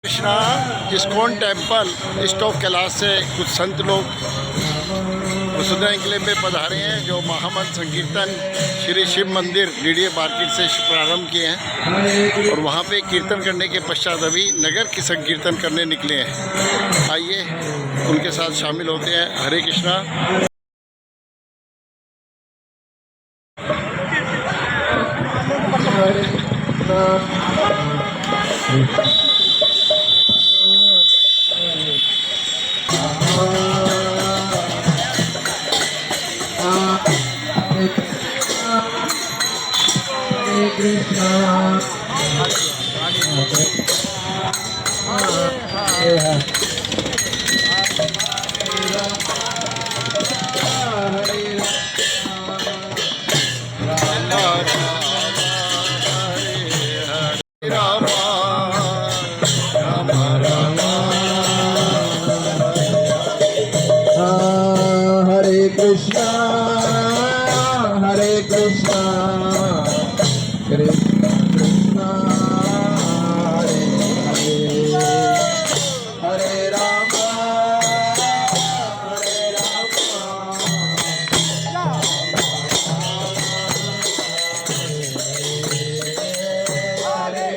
Krishna ISKCON temple stop Kailash से कुछ संत लोग वसुधा एन्क्लेव में पधारे हैं, जो महामंत्र संकीर्तन श्री शिव मंदिर डीडीए मार्केट से प्रारंभ किए हैं और वहाँ पे कीर्तन करने के पश्चात अभी नगर की संकीर्तन करने निकले हैं। आइए उनके साथ शामिल होते हैं। हरे Krishna. Hare Krishna, Hare Krishna, Krishna Krishna, Hare Hare, Hare Rama, Hare Rama, Hare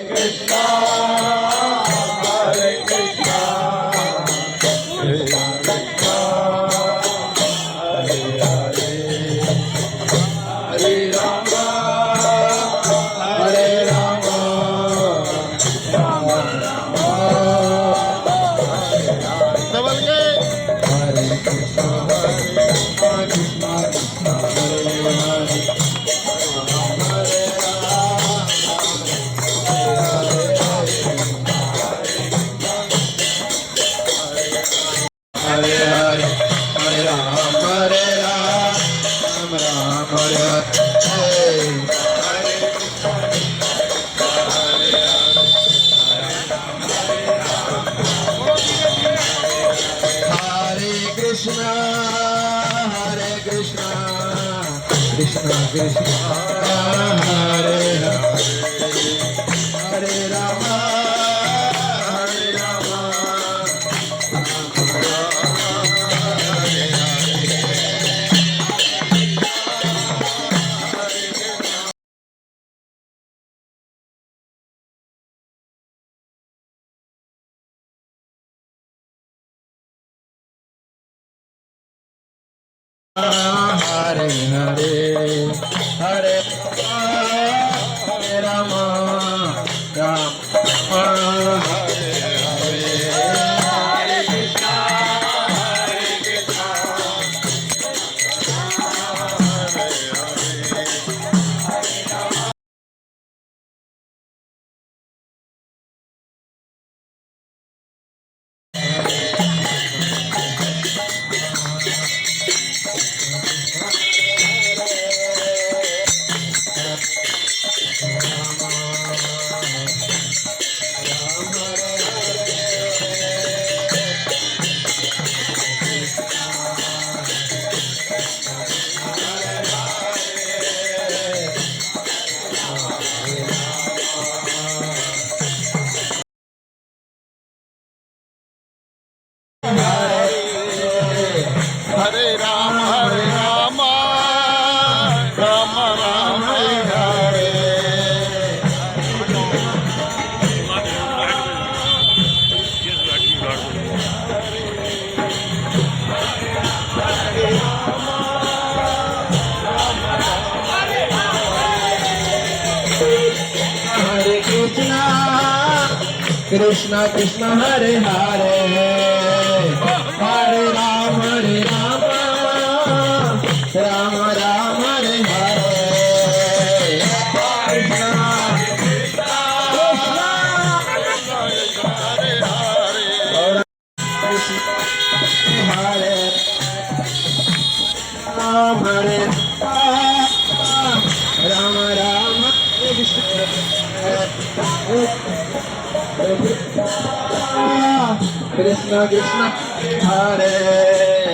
Krishna, Hare Krishna, Krishna Krishna. Krishna Krishna Hare Hare Hare Rama Hare Rama Hare Hare Hare Rama Rama Hare Hare Krishna Hare Krishna हरे राम राम राम हरे। Hare Krishna Krishna Krishna Hare Hare Hare Rama Rama Rama Hare Hare Krishna Krishna Hare Rama Hare Rama Rama Krishna Krishna Hare